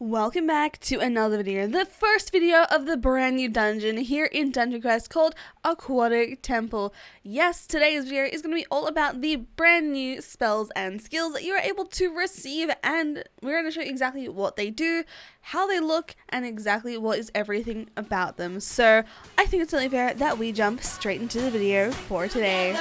Welcome back to another video, the first video of the brand new dungeon here in Dungeon Quest called Aquatic Temple. Yes, today's video is going to be all about the brand new spells and skills that you are able to receive, and we're going to show you exactly what they do, how they look, and exactly what is everything about them. So I think it's only fair that we jump straight into the video for today.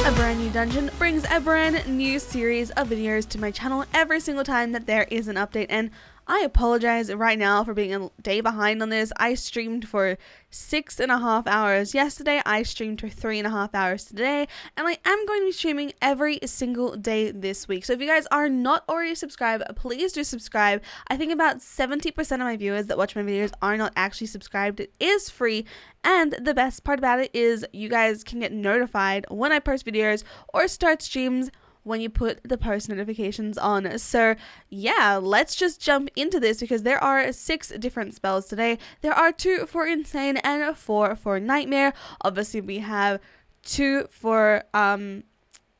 A brand new dungeon brings a brand new series of videos to my channel every single time that there is an update, and I apologize right now for being a day behind on this. I streamed for 6.5 hours yesterday, I streamed for 3.5 hours today, and I am going to be streaming every single day this week. So if you guys are not already subscribed, please do subscribe. I think about 70% of my viewers that watch my videos are not actually subscribed. It is free, and the best part about it is you guys can get notified when I post videos or start streams when you put the post notifications on. So yeah, let's just jump into this because there are 6 different spells today. There are 2 for Insane and 4 for Nightmare. Obviously we have 2 for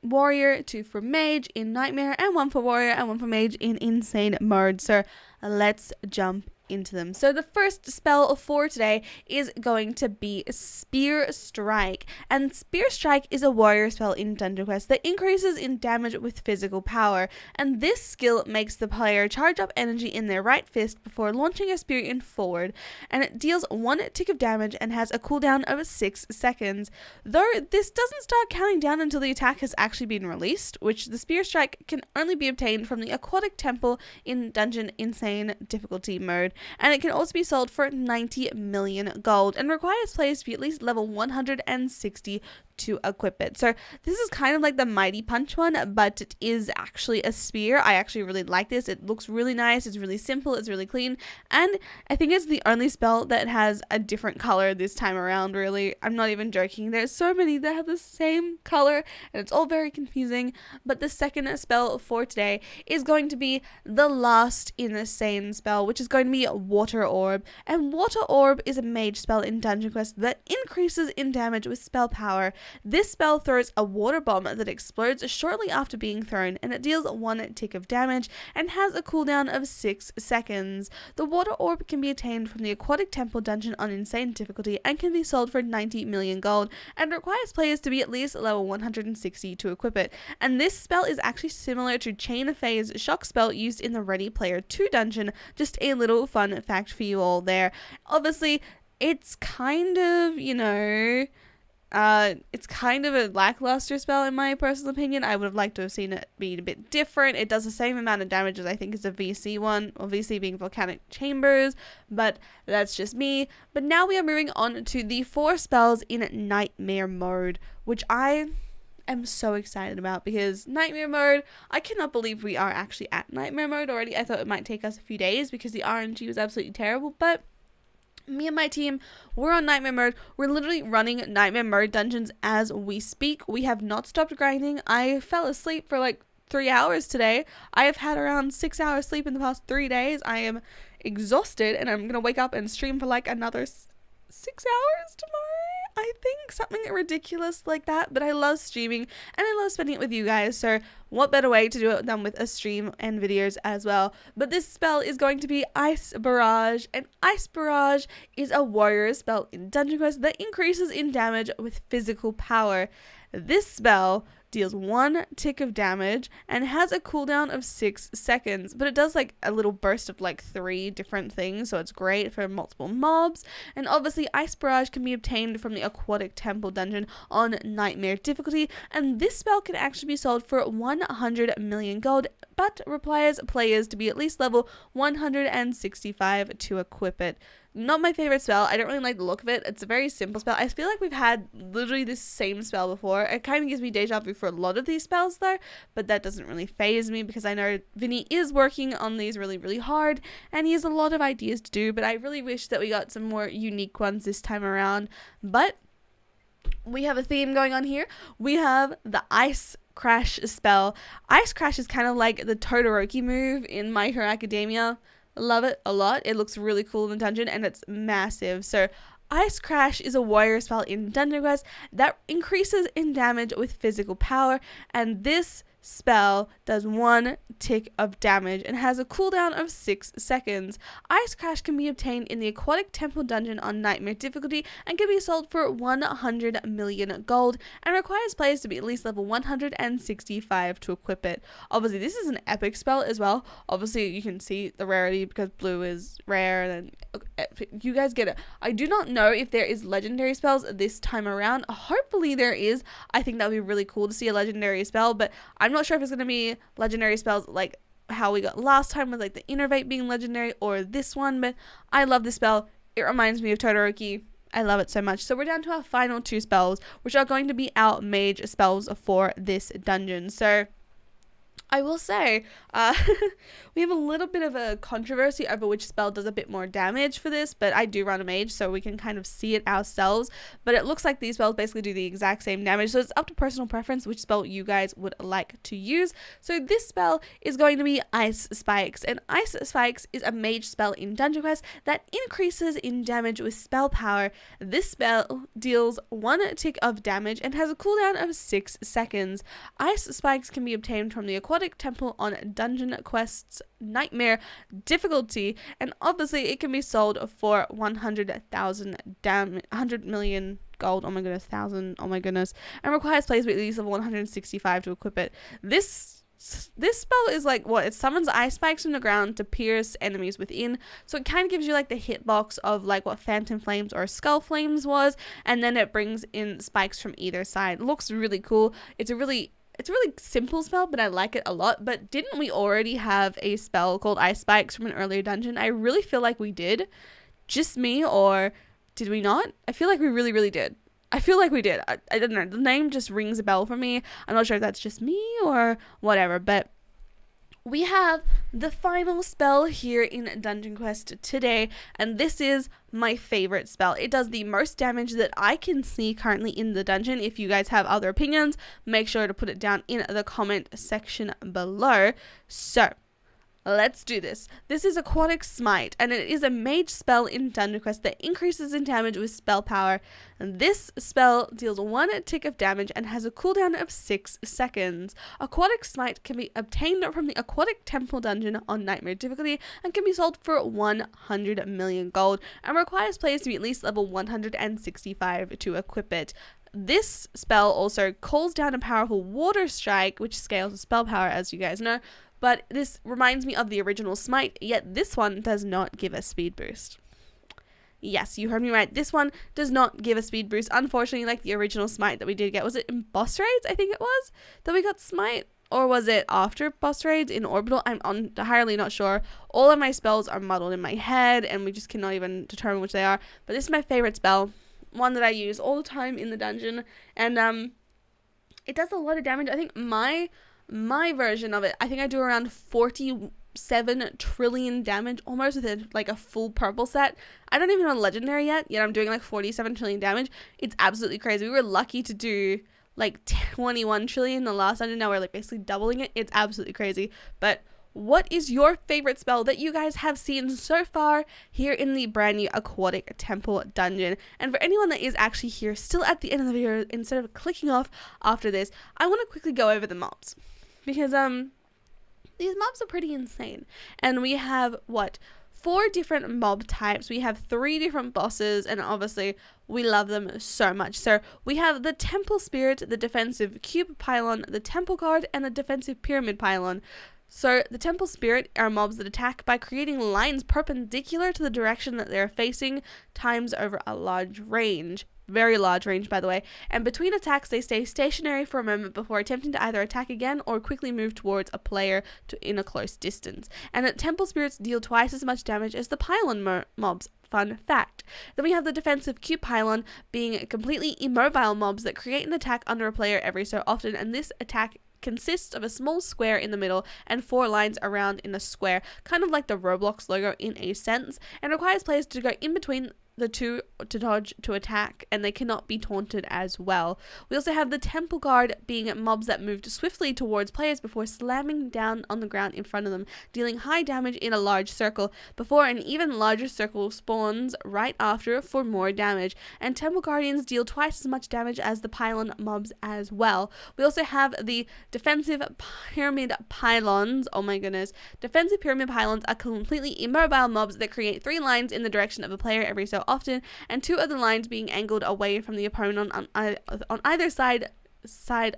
Warrior, 2 for Mage in Nightmare, and 1 for Warrior and 1 for Mage in Insane mode. So let's jump into them. So the first spell for today is going to be Spear Strike, and Spear Strike is a warrior spell in Dungeon Quest that increases in damage with physical power, and this skill makes the player charge up energy in their right fist before launching a spear in forward, and it deals 1 tick of damage and has a cooldown of 6 seconds. Though this doesn't start counting down until the attack has actually been released, which the Spear Strike can only be obtained from the Aquatic Temple in Dungeon Insane difficulty mode. And it can also be sold for 90 million gold and requires players to be at least level 160 to equip it. So this is kind of like the Mighty Punch one, but it is actually a spear. I actually really like this. It looks really nice. It's really simple. It's really clean. And I think it's the only spell that has a different color this time around, really. I'm not even joking. There's so many that have the same color and it's all very confusing. But the second spell for today is going to be the last Insane spell, which is going to be Water Orb. And Water Orb is a mage spell in Dungeon Quest that increases in damage with spell power. This spell throws a water bomb that explodes shortly after being thrown, and it deals 1 tick of damage and has a cooldown of 6 seconds. The water orb can be attained from the Aquatic Temple dungeon on Insane difficulty and can be sold for 90 million gold and requires players to be at least level 160 to equip it. And this spell is actually similar to Chain of Phase shock spell used in the Ready Player 2 dungeon. Just a little fun fact for you all there. Obviously, it's kind of, it's kind of a lackluster spell in my personal opinion. I would have liked to have seen it be a bit different. It does the same amount of damage as I think is a VC one, or VC being Volcanic Chambers, but that's just me. But now we are moving on to the 4 spells in Nightmare mode, which I am so excited about because Nightmare mode, I cannot believe we are actually at Nightmare mode already. I thought it might take us a few days because the RNG was absolutely terrible, but me and my team, we're on Nightmare mode. We're literally running Nightmare mode dungeons as we speak. We have not stopped grinding. I fell asleep for like 3 hours today. I have had around 6 hours sleep in the past 3 days. I am exhausted and I'm going to wake up and stream for like another 6 hours tomorrow. I think something ridiculous like that, but I love streaming and I love spending it with you guys, so what better way to do it than with a stream and videos as well. But this spell is going to be Ice Barrage, and Ice Barrage is a warrior spell in Dungeon Quest that increases in damage with physical power. This spell deals 1 tick of damage and has a cooldown of 6 seconds, but it does like a little burst of like 3 different things, so it's great for multiple mobs. And obviously Ice Barrage can be obtained from the Aquatic Temple dungeon on Nightmare difficulty, and this spell can actually be sold for 100 million gold, but requires players to be at least level 165 to equip it. Not my favorite spell. I don't really like the look of it. It's a very simple spell. I feel like we've had literally this same spell before. It kind of gives me deja vu for a lot of these spells though, but that doesn't really faze me because I know Vinny is working on these really, really hard and he has a lot of ideas to do, but I really wish that we got some more unique ones this time around. But we have a theme going on here. We have the Ice Crash spell. Ice Crash is kind of like the Todoroki move in My Hero Academia. Love it a lot. It looks really cool in the dungeon and it's massive. So Ice Crash is a warrior spell in Dungeon Quest that increases in damage with physical power, and this spell does 1 tick of damage and has a cooldown of 6 seconds. Ice Crash can be obtained in the Aquatic Temple Dungeon on Nightmare difficulty and can be sold for 100 million gold and requires players to be at least level 165 to equip it. Obviously, this is an epic spell as well. Obviously, you can see the rarity because blue is rare, and you guys get it. I do not know if there is legendary spells this time around. Hopefully there is. I think that would be really cool to see a legendary spell, but I'm not sure if it's going to be legendary spells like how we got last time with like the Innervate being legendary or this one, but I love this spell. It reminds me of Todoroki. I love it so much. So we're down to our final 2 spells, which are going to be our mage spells for this dungeon. So I will say, we have a little bit of a controversy over which spell does a bit more damage for this, but I do run a mage, so we can kind of see it ourselves. But it looks like these spells basically do the exact same damage, so it's up to personal preference which spell you guys would like to use. So this spell is going to be Ice Spikes, and Ice Spikes is a mage spell in Dungeon Quest that increases in damage with spell power. This spell deals 1 tick of damage and has a cooldown of 6 seconds. Ice Spikes can be obtained from the Aquatic Temple on Dungeon Quest's Nightmare difficulty, and obviously it can be sold for 100 million gold, oh my goodness, 1,000, oh my goodness, and requires players with at least level 165 to equip it. This spell is like what? It summons ice spikes from the ground to pierce enemies within, so it kind of gives you like the hitbox of like what Phantom Flames or Skull Flames was, and then it brings in spikes from either side. It looks really cool. It's a really simple spell, but I like it a lot. But didn't we already have a spell called Ice Spikes from an earlier dungeon? I really feel like we did. Just me, or did we not? I feel like we really did. I feel like we did. I don't know. The name just rings a bell for me. I'm not sure if that's just me or whatever, but we have the final spell here in Dungeon Quest today, and this is my favorite spell. It does the most damage that I can see currently in the dungeon. If you guys have other opinions, make sure to put it down in the comment section below. So let's do this. This is Aquatic Smite, and it is a mage spell in Dungeon Quest that increases in damage with spell power. And this spell deals 1 tick of damage and has a cooldown of 6 seconds. Aquatic Smite can be obtained from the Aquatic Temple Dungeon on Nightmare difficulty and can be sold for 100 million gold and requires players to be at least level 165 to equip it. This spell also calls down a powerful water strike, which scales with spell power, as you guys know. But this reminds me of the original Smite, yet this one does not give a speed boost. Yes, you heard me right. This one does not give a speed boost. Unfortunately, like the original Smite that we did get. Was it in boss raids? I think it was that we got Smite. Or was it after boss raids in Orbital? I'm entirely not sure. All of my spells are muddled in my head, and we just cannot even determine which they are. But this is my favorite spell. One that I use all the time in the dungeon. And it does a lot of damage. I think my version of it, I think I do around 47 trillion damage, almost with like a full purple set. I don't even have a legendary yet I'm doing like 47 trillion damage. It's absolutely crazy. We were lucky to do like 21 trillion the last dungeon. Now we're like basically doubling it. It's absolutely crazy. But what is your favorite spell that you guys have seen so far here in the brand new Aquatic Temple Dungeon? And for anyone that is actually here still at the end of the video, instead of clicking off after this, I want to quickly go over the mobs. Because these mobs are pretty insane. And we have 4 different mob types. We have 3 different bosses, and obviously we love them so much. So we have the Temple Spirit, the Defensive Cube Pylon, the Temple Guard, and the Defensive Pyramid Pylon. So the Temple Spirit are mobs that attack by creating lines perpendicular to the direction that they're facing, times over a large range. Very large range, by the way. And between attacks, they stay stationary for a moment before attempting to either attack again or quickly move towards a player in a close distance. And Temple Spirits deal twice as much damage as the Pylon mobs. Fun fact. Then we have the Defensive Cube Pylon being completely immobile mobs that create an attack under a player every so often, and this attack consists of a small square in the middle and 4 lines around in a square, kind of like the Roblox logo in a sense, and requires players to go in between the 2 to dodge to attack, and they cannot be taunted as well. We also have the Temple Guard, being mobs that moved swiftly towards players before slamming down on the ground in front of them, dealing high damage in a large circle before an even larger circle spawns right after for more damage. And Temple Guardians deal twice as much damage as the pylon mobs as well. We also have the defensive pyramid pylons. Oh my goodness. Defensive pyramid pylons are completely immobile mobs that create 3 lines in the direction of a player every so often, and 2 of the lines being angled away from the opponent on either side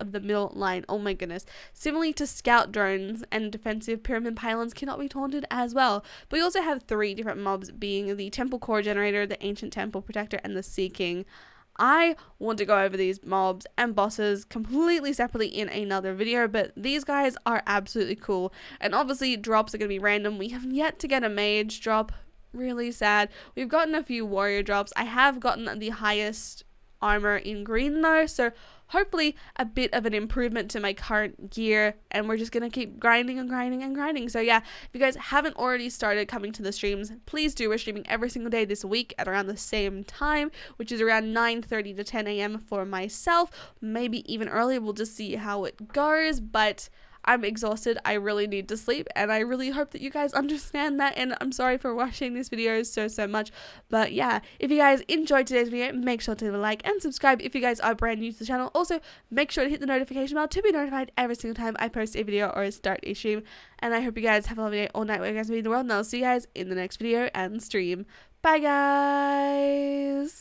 of the middle line. Oh my goodness. Similarly to scout drones, and defensive pyramid pylons cannot be taunted as well. But we also have 3 different mobs, being the temple core generator, the ancient temple protector, and the sea king. I want to go over these mobs and bosses completely separately in another video, but these guys are absolutely cool. And obviously drops are going to be random. We have yet to get a mage drop. Really sad. We've gotten a few warrior drops. I have gotten the highest armor in green though, so hopefully a bit of an improvement to my current gear, and we're just gonna keep grinding and grinding and grinding. So yeah, if you guys haven't already started coming to the streams, please do. We're streaming every single day this week at around the same time, which is around 9:30 to 10 a.m. for myself, maybe even earlier. We'll just see how it goes, but I'm exhausted. I really need to sleep, and I really hope that you guys understand that, and I'm sorry for rushing this video so much. But yeah, if you guys enjoyed today's video, make sure to leave a like and subscribe if you guys are brand new to the channel. Also, make sure to hit the notification bell to be notified every single time I post a video or start a stream. And I hope you guys have a lovely day all night where you guys may be in the world, and I'll see you guys in the next video and stream. Bye guys!